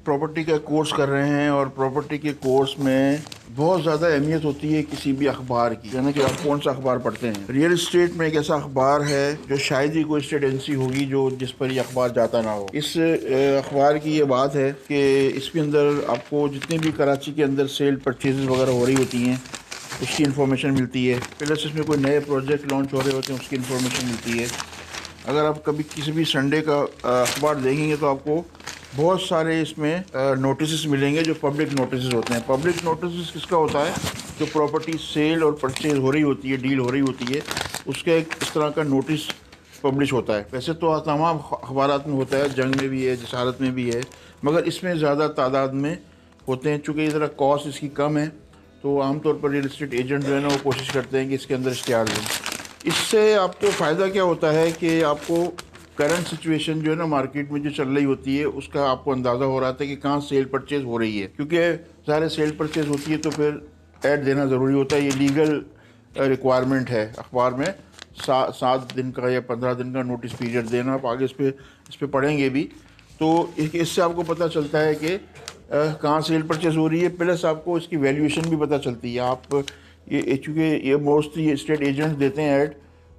Property का course कर रहे हैं और प्रॉपर्टी के कोर्स में बहुत ज़्यादा अहमियत होती है किसी भी अखबार की, यानी कि आप कौन सा अखबार पढ़ते हैं। रियल इस्टेट में एक ऐसा अखबार है जो शायद ही कोई स्टेट एजेंसी होगी जो जिस पर ये अखबार जाता ना हो। इस अखबार की ये बात है कि इसके अंदर आपको जितनी भी कराची के अंदर सेल परचेजेस वगैरह हो रही होती हैं उसकी इन्फॉर्मेशन मिलती है, प्लस इसमें कोई नए प्रोजेक्ट लॉन्च हो रहे होते हैं उसकी इन्फॉर्मेशन मिलती है। अगर आप कभी किसी भी संडे का अखबार देखेंगे तो आपको बहुत सारे इसमें नोटिस मिलेंगे जो पब्लिक नोटिस होते हैं। पब्लिक नोटिस किसका होता है? जो प्रॉपर्टी सेल और परचेज हो रही होती है, डील हो रही होती है, उसका एक इस तरह का नोटिस पब्लिश होता है। वैसे तो तमाम अखबारात में होता है, जंग में भी है, जसारत में भी है, मगर इसमें ज़्यादा तादाद में होते हैं। चूँकि ज़रा कॉस्ट इसकी कम है तो आमतौर पर रियल इस्टेट एजेंट जो है ना वो कोशिश करते हैं कि इसके अंदर इश्तिहार दें। इससे आपको फ़ायदा क्या होता है कि आपको करंट सिचुएशन जो है ना मार्केट में जो चल रही होती है उसका आपको अंदाज़ा हो रहा था कि कहाँ सेल परचेज़ हो रही है, क्योंकि ज़ाहिर सेल परचेज़ होती है तो फिर ऐड देना ज़रूरी होता है। ये लीगल रिक्वायरमेंट है अखबार में 7 दिन का या 15 दिन का नोटिस पीरियड देना। आप आगे इस पर पढ़ेंगे भी तो इससे आपको पता चलता है कि कहाँ सेल परचेज़ हो रही है, प्लस आपको इसकी वैल्यूएशन भी पता चलती है। आप ये चूँकि ये मोस्टली ये स्टेट एजेंट्स देते हैं ऐड,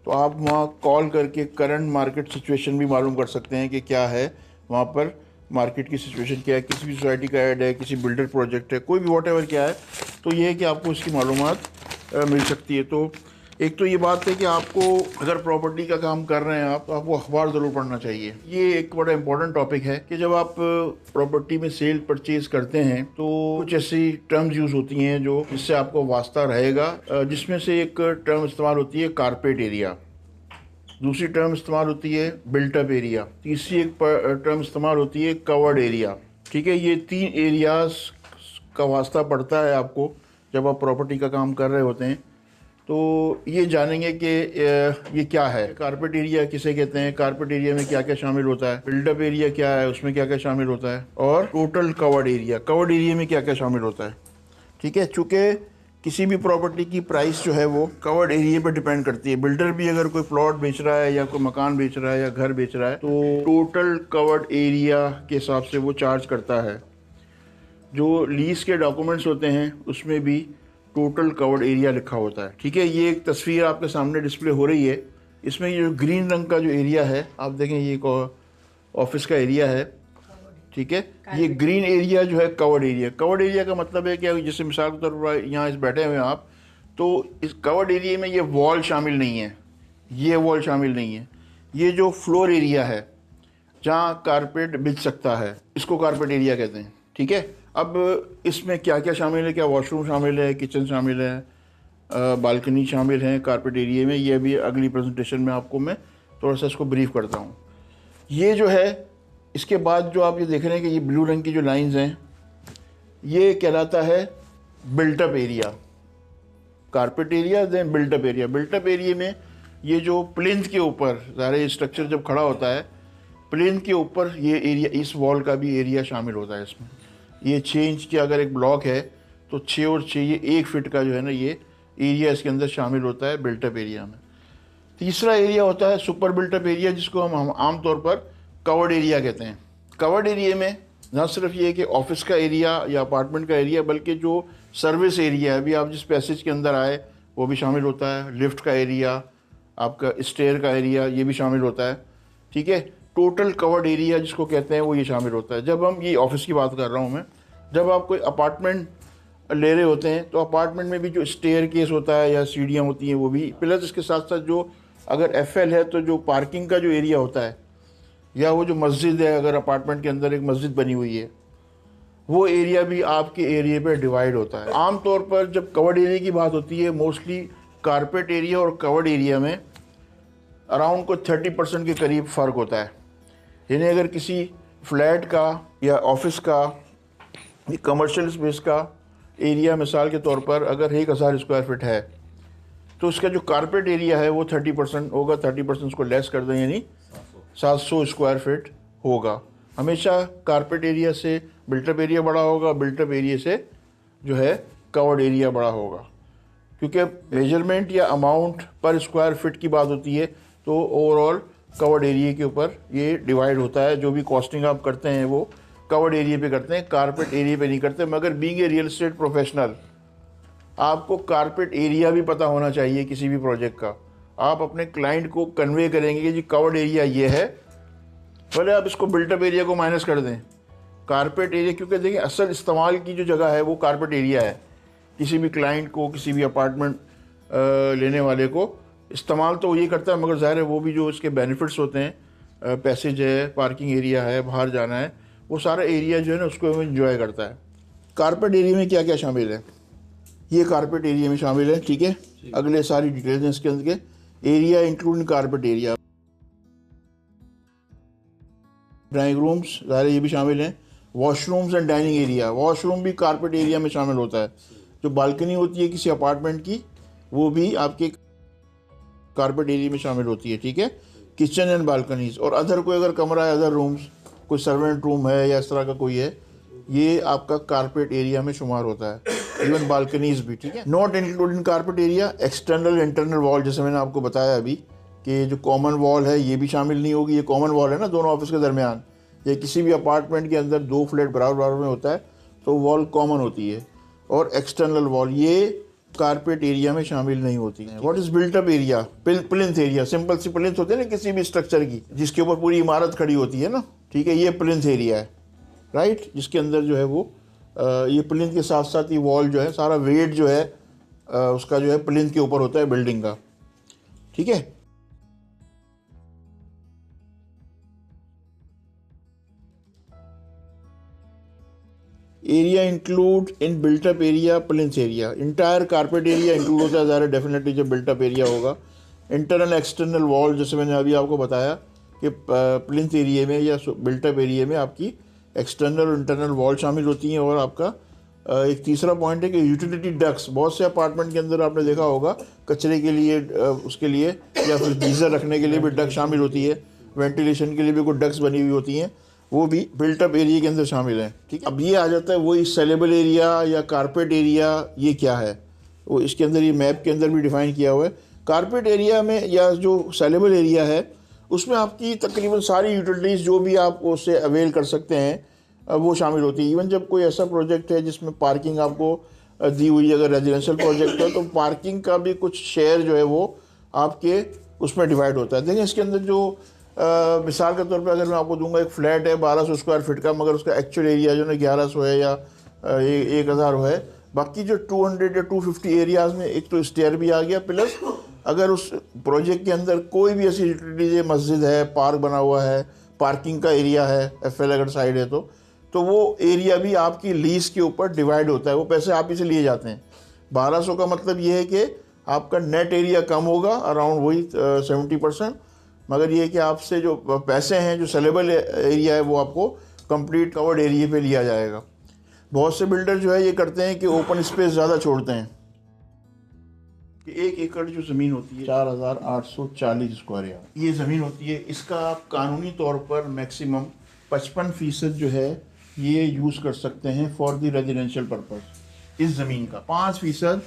तो आप वहाँ कॉल करके करंट मार्केट सिचुएशन भी मालूम कर सकते हैं कि क्या है वहाँ पर, मार्केट की सिचुएशन क्या है, किसी भी सोसाइटी का ऐड है, किसी बिल्डर प्रोजेक्ट है, कोई भी वॉट क्या है, तो ये है कि आपको इसकी मालूमात मिल सकती है। तो एक तो ये बात है कि आपको अगर प्रॉपर्टी का काम कर रहे हैं आप, तो आपको अखबार ज़रूर पढ़ना चाहिए। ये एक बड़ा इंपॉर्टेंट टॉपिक है कि जब आप प्रॉपर्टी में सेल परचेज करते हैं तो कुछ ऐसी टर्म्स यूज़ होती हैं जो जिससे आपको वास्ता रहेगा, जिसमें से एक टर्म इस्तेमाल होती है कारपेट एरिया, दूसरी टर्म इस्तेमाल होती है बिल्टअप एरिया, तीसरी एक टर्म इस्तेमाल होती है कवर्ड एरिया। ठीक है, ये 3 एरियाज का वास्ता पड़ता है आपको जब आप प्रॉपर्टी का काम कर रहे होते हैं। तो ये जानेंगे कि ये क्या है, कारपेट एरिया किसे कहते हैं, कारपेट एरिया में क्या क्या शामिल होता है, बिल्डअप एरिया क्या है, उसमें क्या क्या शामिल होता है, और टोटल कवर्ड एरिया में क्या क्या शामिल होता है। ठीक है, चूँकि किसी भी प्रॉपर्टी की प्राइस जो है वो कवर्ड एरिया पर डिपेंड करती है। बिल्डर भी अगर कोई प्लॉट बेच रहा है या कोई मकान बेच रहा है या घर बेच रहा है तो टोटल कवर्ड एरिया के हिसाब से वो चार्ज करता है। जो लीज के डॉक्यूमेंट्स होते हैं उसमें भी टोटल कवर्ड एरिया लिखा होता है। ठीक है, ये एक तस्वीर आपके सामने डिस्प्ले हो रही है। इसमें ये जो ग्रीन रंग का जो एरिया है आप देखें, ये एक ऑफिस का एरिया है। ठीक है, ये ग्रीन एरिया जो है कवर्ड एरिया। कवर्ड एरिया का मतलब है कि जैसे मिसाल के तौर पर यहाँ इस बैठे हुए हैं आप, तो इस कवर्ड एरिया में ये वॉल शामिल नहीं है, ये वॉल शामिल नहीं है, ये जो फ्लोर एरिया है जहाँ कारपेट बिछ सकता है इसको कारपेट एरिया कहते हैं। ठीक है, अब इसमें क्या क्या शामिल है, क्या वॉशरूम शामिल है, किचन शामिल है, बालकनी शामिल है कारपेट एरिया में, ये भी अगली प्रेजेंटेशन में आपको मैं थोड़ा सा इसको ब्रीफ करता हूँ। ये जो है इसके बाद जो आप ये देख रहे हैं कि ये ब्लू रंग की जो लाइंस हैं ये कहलाता है built up area. Carpet area then built up area. Built up area में ये जो प्लिंथ के ऊपर सारे स्ट्रक्चर जब खड़ा होता है, प्लिंथ के ऊपर ये एरिया, इस वॉल का भी एरिया शामिल होता है इसमें। ये 6 इंच की अगर एक ब्लॉक है तो 6 और 6 ये 1 फीट का जो है ना ये एरिया इसके अंदर शामिल होता है बिल्टअप एरिया में। तीसरा एरिया होता है सुपर बिल्टअप एरिया, जिसको हम आमतौर पर कवर्ड एरिया कहते हैं। कवर्ड एरिया में न सिर्फ ये कि ऑफिस का एरिया या अपार्टमेंट का एरिया, बल्कि जो सर्विस एरिया है, अभी आप जिस पैसेज के अंदर आए वो भी शामिल होता है, लिफ्ट का एरिया, आपका स्टेयर का एरिया, ये भी शामिल होता है। ठीक है, टोटल कवर्ड एरिया जिसको कहते हैं वो ये शामिल होता है। जब हम ये ऑफिस की बात कर रहा हूँ मैं, जब आप कोई अपार्टमेंट ले रहे होते हैं तो अपार्टमेंट में भी जो स्टेयर केस होता है या सीढ़ियाँ होती हैं वो भी, प्लस इसके साथ साथ जो अगर FL है तो जो पार्किंग का जो एरिया होता है, या वो जो मस्जिद है, अगर अपार्टमेंट के अंदर एक मस्जिद बनी हुई है, वो एरिया भी आपके एरिया पे डिवाइड होता है। आमतौर पर जब कवर्ड एरिया की बात होती है, मोस्टली कारपेट एरिया और कवर्ड एरिया में अराउंड को 30% के करीब फ़र्क होता है। यानी अगर किसी फ्लैट का या ऑफिस का या कमर्शियल स्पेस का एरिया मिसाल के तौर पर अगर 1000 स्क्वायर फीट है तो उसका जो कारपेट एरिया है वो 30% होगा। 30% उसको लेस कर दें यानी 700 स्क्वायर फीट होगा। हमेशा कारपेट एरिया से बिल्टअप एरिया बड़ा होगा, बिल्टअप एरिया से जो है कवर्ड एरिया बड़ा होगा, क्योंकि मेजरमेंट या अमाउंट पर स्क्वायर फीट की बात होती है तो ओवरऑल कवर्ड एरिया के ऊपर ये डिवाइड होता है। जो भी कॉस्टिंग आप करते हैं वो कवर्ड एरिया पे करते हैं, कारपेट एरिया पे नहीं करते। मगर being a real estate professional आपको कारपेट एरिया भी पता होना चाहिए किसी भी प्रोजेक्ट का। आप अपने क्लाइंट को कन्वे करेंगे कि जी कवर्ड एरिया ये है, भले आप इसको बिल्टअप एरिया को माइनस कर दें, कारपेट एरिया, क्योंकि देखिए असल इस्तेमाल की जो जगह है वो कारपेट एरिया है। किसी भी क्लाइंट को, किसी भी अपार्टमेंट लेने वाले को इस्तेमाल तो ये करता है, मगर ज़ाहिर है वो भी जो इसके बेनिफिट्स होते हैं, पैसेज है, पार्किंग एरिया है, बाहर जाना है, वो सारा एरिया जो है ना उसको एंजॉय करता है। कारपेट एरिया में क्या क्या शामिल है, ये कारपेट एरिया में शामिल है, ठीक है। अगले सारी डिटेल्स हैं इसके अंदर के। Area including carpet area, drawing rooms ज़ाहिर ये भी शामिल हैं, washrooms and dining area, washroom भी कारपेट एरिया में शामिल होता है। जो बालकनी होती है किसी अपार्टमेंट की वो भी आपके कारपेट एरिया में शामिल होती है, ठीक है। किचन एंड बालकनीज और अदर कोई अगर कमरा है, अदर रूम्स, कोई सर्वेंट रूम है या इस तरह का कोई है, ये आपका कारपेट एरिया में शुमार होता है। इवन बालकनीज भी, ठीक है। Not including carpet area external internal wall, जैसे मैंने आपको बताया अभी कि जो कॉमन वॉल है ये भी शामिल नहीं होगी। ये कॉमन वॉल है ना दोनों ऑफिस के दरमियान, या किसी भी अपार्टमेंट के अंदर 2 फ्लैट बराबर बराबर में होता है तो वॉल कॉमन होती है। और एक्सटर्नल वॉल ये कारपेट एरिया में शामिल नहीं होती है। What is built up area, plinth area, simple सी प्लिंथ होती है ना किसी भी स्ट्रक्चर की, जिसके ऊपर पूरी इमारत खड़ी होती है ना, ठीक है, ये प्लिंथ एरिया है, राइट। जिसके अंदर जो है वो ये प्लिंथ के साथ साथ ये वॉल जो है सारा वेट जो है उसका जो है प्लिंथ के ऊपर होता है बिल्डिंग का, ठीक है। Area include in built up area plinth area, entire carpet area include होता है ज़्यादा डेफिनेटली जब बिल्टअप एरिया होगा। इंटरनल एक्सटर्नल वॉल, जैसे मैंने अभी आपको बताया कि प्लिंथ एरिया में या बिल्टअप एरिया में आपकी एक्सटर्नल और इंटरनल वॉल शामिल होती हैं। और आपका एक तीसरा पॉइंट है कि यूटिलिटी डक्ट्स, बहुत से अपार्टमेंट के अंदर आपने देखा होगा कचरे के लिए उसके लिए या फिर गीज़र रखने के लिए भी डक्ट शामिल होती है, वेंटिलेशन के लिए भी कुछ डक्ट्स बनी हुई होती हैं, वो भी बिल्टअप एरिया के अंदर शामिल हैं, ठीक है। अब ये आ जाता है वही सेलेबल एरिया या कारपेट एरिया, ये क्या है वो इसके अंदर ये मैप के अंदर भी डिफाइन किया हुआ है। कारपेट एरिया में या जो सेलेबल एरिया है उसमें आपकी तकरीबन सारी यूटिलिटीज़ जो भी आप उससे अवेल कर सकते हैं वो शामिल होती है। इवन जब कोई ऐसा प्रोजेक्ट है जिसमें पार्किंग आपको दी हुई है, अगर रेजिडेंशियल प्रोजेक्ट है तो पार्किंग का भी कुछ शेयर जो है वो आपके उसमें डिवाइड होता है। देखिए इसके अंदर जो मिसाल के तौर पे अगर मैं आपको दूंगा, एक फ्लैट है 1200 स्क्वायर फीट का, मगर उसका एक्चुअल एरिया जो है 1100 है या 1000 है। बाकी जो 200 या 250 एरियाज़ में एक तो स्टेयर भी आ गया, प्लस अगर उस प्रोजेक्ट के अंदर कोई भी ऐसी यूटिलिटीज है, मस्जिद है, पार्क बना हुआ है, पार्किंग का एरिया है, एफएल अगर साइड है तो वो एरिया भी आपकी लीज के ऊपर डिवाइड होता है, वो पैसे आप ही से लिए जाते हैं। 1200 का मतलब ये है कि आपका नेट एरिया कम होगा अराउंड वही 70%, मगर ये कि आपसे जो पैसे हैं, जो सेलेबल एरिया है वो आपको कंप्लीट कवर्ड एरिया पे लिया जाएगा। बहुत से बिल्डर जो है ये करते हैं कि ओपन स्पेस ज़्यादा छोड़ते हैं कि 1 एकड़ जो ज़मीन होती है 4840 स्क्वायर यार्ड ये ज़मीन होती है, इसका आप कानूनी तौर पर मैक्सिमम 55% जो है ये यूज़ कर सकते हैं फॉर द रेजिडेंशियल पर्पस। इस ज़मीन का 5%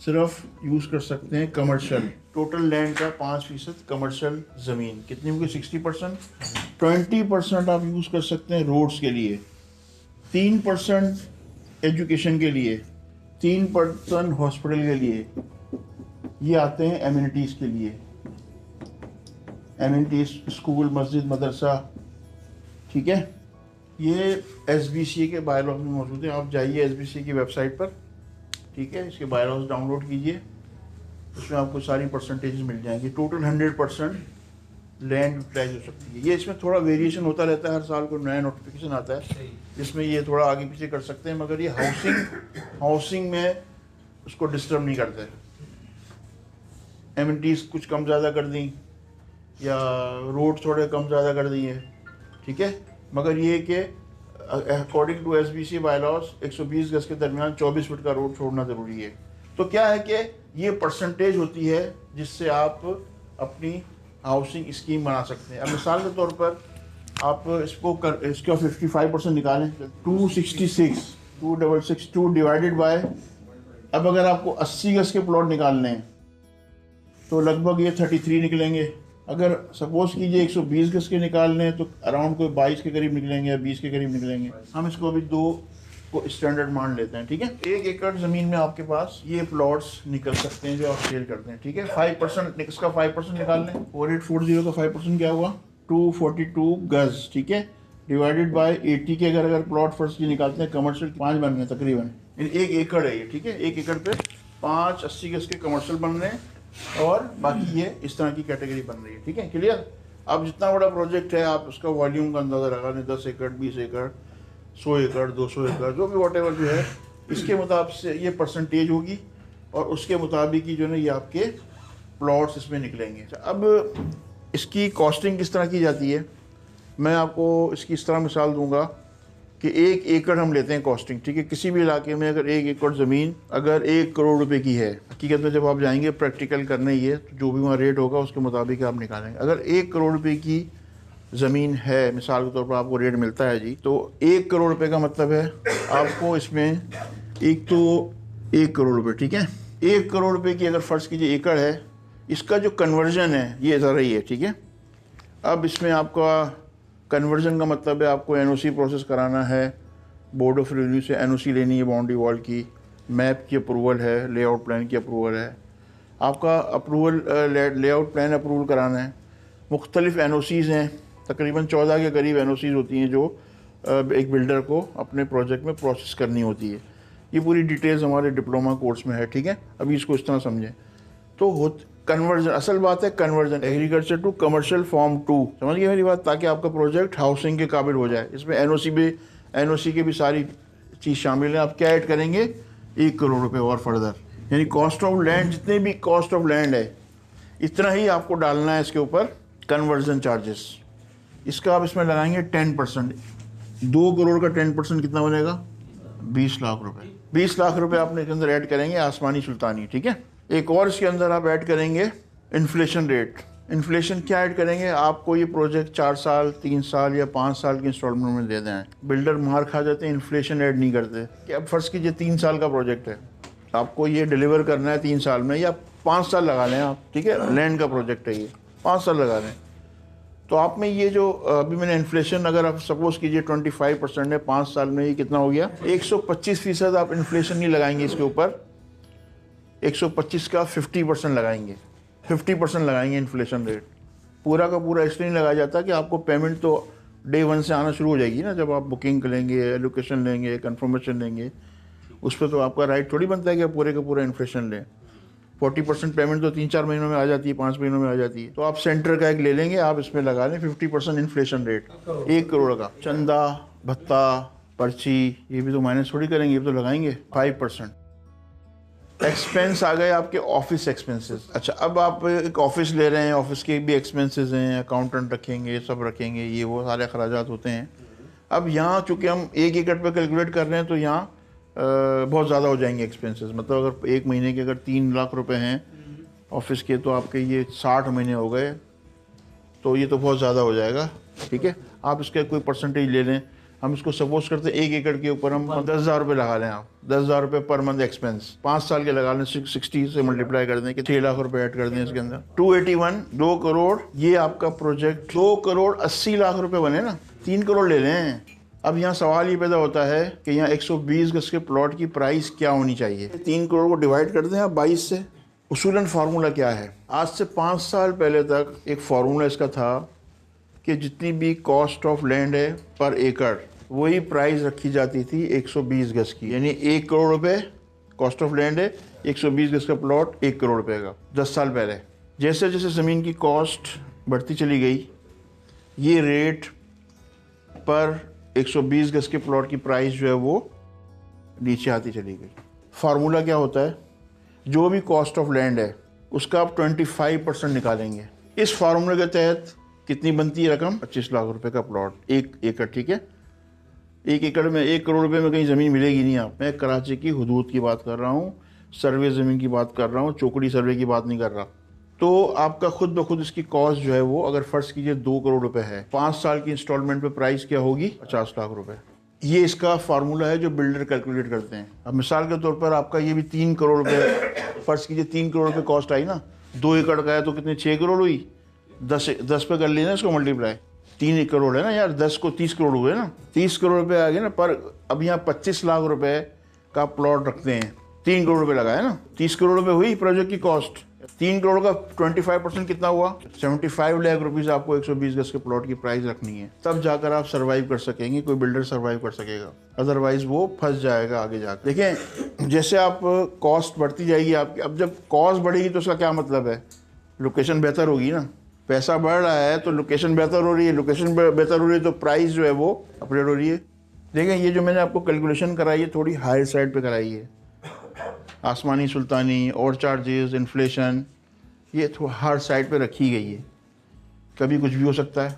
सिर्फ यूज़ कर सकते हैं कमर्शियल, टोटल लैंड का 5% कमर्शियल ज़मीन कितनी होगी 60%। 20% आप यूज़ कर सकते हैं रोड्स के लिए, 3% एजुकेशन के लिए, 3% हॉस्पिटल के लिए, ये आते हैं एमिनिटीज़ के लिए, एमिनिटीज़ स्कूल, मस्जिद, मदरसा, ठीक है। ये SBCA के बायलॉज में मौजूद है, आप जाइए SBCA की वेबसाइट पर, ठीक है, इसके बायलॉज डाउनलोड कीजिए, उसमें आपको सारी परसेंटेज मिल जाएंगी। टोटल 100% लैंड यूटिलाइज हो सकती है। ये इसमें थोड़ा वेरिएशन होता रहता है, हर साल को नया नोटिफिकेशन आता है जिसमें ये थोड़ा आगे पीछे कर सकते हैं, मगर ये हाउसिंग में उसको डिस्टर्ब नहीं करते। एमिनिटीज़ कुछ कम ज़्यादा कर दी या रोड थोड़े कम ज़्यादा कर दिए, ठीक है, मगर ये कि अकॉर्डिंग टू SBCA बायलॉज 120 गज के दरमियान 24 फुट का रोड छोड़ना ज़रूरी है। तो क्या है कि ये परसेंटेज होती है जिससे आप अपनी हाउसिंग स्कीम बना सकते हैं। अब मिसाल के तौर पर आप इसका 55% निकालें, 266 डिवाइडेड बाय, अब अगर आपको 80 गज के प्लॉट निकालने हैं तो लगभग ये 33 निकलेंगे, अगर सपोज कीजिए 120 गज के निकालने हैं तो अराउंड कोई 22 के करीब निकलेंगे या 20 के करीब निकलेंगे। हम इसको अभी 2 को स्टैंडर्ड मान लेते हैं, ठीक है। 1 एकड़ ज़मीन में आपके पास ये प्लॉट्स निकल सकते हैं जो आप सेल करते हैं, ठीक है। 5% इसका 5% निकाल लें। 4840 का 5% क्या हुआ? 242 गज, ठीक है, डिवाइडेड बाय 80 के अगर प्लॉट फर्स्ट की निकालते हैं कमर्शियल 5 बन गए तकरीबन। 1 एकड़ है ये, ठीक है। 1 एकड़ पे 5 80 गज के कमर्शियल बन रहे हैं और बाकी ये इस तरह की कैटेगरी बन रही है, ठीक है। क्लियर? अब जितना बड़ा प्रोजेक्ट है आप उसका वॉल्यूम का अंदाज़ा लगा लें। 10 एकड़, 20 एकड़, 100 एकड़, 200 एकड़, जो भी वॉट एवर जो है, इसके मुताबिक से ये परसेंटेज होगी और उसके मुताबिक ही जो है ये आपके प्लॉट्स इसमें निकलेंगे। अब इसकी कॉस्टिंग किस तरह की जाती है, मैं आपको इसकी इस तरह मिसाल दूंगा कि 1 एकड़ हम लेते हैं कॉस्टिंग, ठीक है। किसी भी इलाके में अगर 1 एकड़ ज़मीन अगर 1 करोड़ रुपए की है, हकीकत में जब आप जाएंगे प्रैक्टिकल करने ही है तो जो भी वहाँ रेट होगा उसके मुताबिक आप निकालेंगे। अगर 1 करोड़ रुपए की ज़मीन है, मिसाल के तौर पर आपको रेट मिलता है जी, तो 1 करोड़ रुपए का मतलब है आपको इसमें एक तो 1 करोड़ रुपये, ठीक है। 1 करोड़ रुपये की अगर फ़र्ज़ कीजिए एकड़ है, इसका जो कन्वर्जन है ये ज़रा ही है, ठीक है। अब इसमें आपका कन्वर्जन का मतलब है आपको एनओसी प्रोसेस कराना है, बोर्ड ऑफ रिव्यू से एनओसी लेनी है, बाउंड्री वॉल की, मैप की अप्रूवल है, लेआउट प्लान की अप्रूवल है, आपका अप्रूवल लेआउट प्लान अप्रूवल कराना है। मुख्तलिफ एनओसीज़ हैं, तकरीबन 14 के करीब एनओसीज़ होती हैं जो एक बिल्डर को अपने प्रोजेक्ट में प्रोसेस करनी होती है। ये पूरी डिटेल्स हमारे डिप्लोमा कोर्स में है, ठीक है। अभी इसको इस तरह समझें तो कन्वर्जन, असल बात है conversion agriculture to commercial form 2, समझ गए मेरी बात, ताकि आपका प्रोजेक्ट हाउसिंग के काबिल हो जाए। इसमें एनओसी के भी सारी चीज़ शामिल है। आप क्या ऐड करेंगे? 1 करोड़ रुपए और फर्दर, यानी कॉस्ट ऑफ लैंड, जितने भी कॉस्ट ऑफ लैंड है इतना ही आपको डालना है इसके ऊपर कन्वर्जन चार्जेस। इसका आप इसमें लगाएंगे 10%। 2 करोड़ का 10% कितना बनेगा? 20 लाख रुपए। 20 लाख रुपए आपने इसके अंदर ऐड करेंगे आसमानी सुल्तानी, ठीक है। एक और इसके अंदर आप ऐड करेंगे इन्फ्लेशन रेट। इन्फ्लेशन क्या ऐड करेंगे? आपको ये प्रोजेक्ट 4 साल, 3 साल या 5 साल की इंस्टॉलमेंट में दे दें। बिल्डर मार खा जाते हैं, इन्फ्लेशन ऐड नहीं करते कि अब फर्ज कीजिए 3 साल का प्रोजेक्ट है, आपको ये डिलीवर करना है 3 साल में, या 5 साल लगा लें आप, ठीक है। लैंड का प्रोजेक्ट है ये, 5 साल लगा लें, तो आप में ये जो अभी मैंने इन्फ्लेशन अगर आप सपोज कीजिए 25% है, 5 साल में ये कितना हो गया? 125% आप इन्फ्लेशन नहीं लगाएंगे इसके ऊपर, 125 का 50% लगाएंगे, 50% लगाएंगे इन्फ्लेशन रेट। पूरा का पूरा इसलिए नहीं लगाया जाता कि आपको पेमेंट तो डे 1 से आना शुरू हो जाएगी ना, जब आप बुकिंग लेंगे, एलोकेशन लेंगे, कंफर्मेशन लेंगे, उस पर तो आपका राइट थोड़ी बनता है कि आप पूरे का पूरा इन्फ्लेशन लें। 40% पेमेंट तो 3-4 महीनों में आ जाती है, 5 महीनों में आ जाती है। तो आप सेंटर का एक ले लेंगे, आप इसमें लगा लें 50% इन्फ्लेशन रेट 1 करोड़ का। चंदा, भत्ता, पर्ची, ये भी तो माइनस थोड़ी करेंगे, ये भी तो लगाएंगे 5%। एक्सपेंस आ गए आपके ऑफिस एक्सपेंसेस। अच्छा, अब आप एक ऑफिस ले रहे हैं, ऑफिस के भी एक्सपेंसेस हैं, अकाउंटेंट रखेंगे, सब रखेंगे, ये वो सारे अखराजात होते हैं। अब यहाँ चूँकि हम 1 एकड़ पे कैलकुलेट कर रहे हैं तो यहाँ बहुत ज़्यादा हो जाएंगे एक्सपेंसेस। मतलब अगर 1 महीने के अगर 3 लाख रुपए हैं ऑफिस के, तो आपके ये 60 महीने हो गए, तो ये तो बहुत ज़्यादा हो जाएगा, ठीक है। आप इसका कोई परसेंटेज ले लें, हम इसको सपोज करते हैं 1 एकड़ के ऊपर हम 10,000 रुपये लगा लें। आप 10,000 रुपये पर मंथ एक्सपेंस, 5 साल के लगा लें, 60 से मल्टीप्लाई कर दें कि 6 लाख रुपए ऐड कर दें इसके अंदर। 281, 2 करोड़, ये आपका प्रोजेक्ट 2 करोड़ 80 लाख रुपए बने ना, 3 करोड़ ले लें। अब यहाँ सवाल ये पैदा होता है कि यहाँ 120 गज के प्लॉट की प्राइस क्या होनी चाहिए। 3 करोड़ को डिवाइड कर दें आप 22 से। उसूलन फार्मूला क्या है? आज से 5 साल पहले तक एक फार्मूला इसका था कि जितनी भी कॉस्ट ऑफ लैंड है पर एकड़, वही प्राइस रखी जाती थी 120 गज की, यानी 1 करोड़ रुपए कॉस्ट ऑफ लैंड है, 120 गज का प्लॉट 1 करोड़ रुपए का 10 साल पहले। जैसे जैसे ज़मीन की कॉस्ट बढ़ती चली गई, ये रेट पर 120 गज के प्लॉट की प्राइस जो है वो नीचे आती चली गई। फार्मूला क्या होता है? जो भी कॉस्ट ऑफ लैंड है उसका आप 25% निकालेंगे। इस फार्मूले के तहत कितनी बनती है रकम? 25 लाख रुपए का प्लॉट, 1 एकड़, ठीक है। 1 एकड़ में 1 करोड़ रुपए में कहीं ज़मीन मिलेगी नहीं। आप, मैं कराची की हुदूद की बात कर रहा हूँ, सर्वे ज़मीन की बात कर रहा हूँ, चौकड़ी सर्वे की बात नहीं कर रहा। तो आपका खुद ब खुद इसकी कॉस्ट जो है वो, अगर फ़र्ज़ कीजिए 2 करोड़ रुपए है, 5 साल की इंस्टॉलमेंट पे प्राइस क्या होगी? 50 लाख रुपए। ये इसका फार्मूला है जो बिल्डर कैलकुलेट करते हैं। अब मिसाल के तौर पर आपका ये भी 3 करोड़ रुपए, फ़र्ज़ कीजिए 3 करोड़ रुपए कॉस्ट आई ना, 2 एकड़ का है तो कितने 6 करोड़ हुई, 10 पे कर लेना इसको मल्टीप्लाई, 3 करोड़ है ना यार, 10 को 30 करोड़ हुए ना, 30 करोड़ रुपए आ गए ना। पर अब यहाँ 25 लाख रुपए का प्लॉट रखते हैं, 3 करोड़ रुपए लगाए ना, 30 करोड़ रुपए हुई प्रोजेक्ट की कॉस्ट। 3 करोड़ का 25% कितना हुआ? 75 लाख रुपीज आपको 120 गज के प्लॉट की प्राइस रखनी है, तब जाकर आप सर्वाइव कर सकेंगे, कोई बिल्डर सर्वाइव कर सकेगा, अदरवाइज वो फंस जाएगा आगे जाकर। देखें, जैसे आप कॉस्ट बढ़ती जाएगी आपकी, अब जब कॉस्ट बढ़ेगी तो उसका क्या मतलब है? लोकेशन बेहतर होगी ना, पैसा बढ़ रहा है तो लोकेशन बेहतर हो रही है, लोकेशन बेहतर हो रही है तो प्राइस जो है वो अपग्रेड हो रही है। देखें, ये जो मैंने आपको कैलकुलेशन कराई है थोड़ी हाई साइड पे कराई है, आसमानी सुल्तानी और चार्जेस, इन्फ्लेशन, ये हर साइड पे रखी गई है, कभी कुछ भी हो सकता है।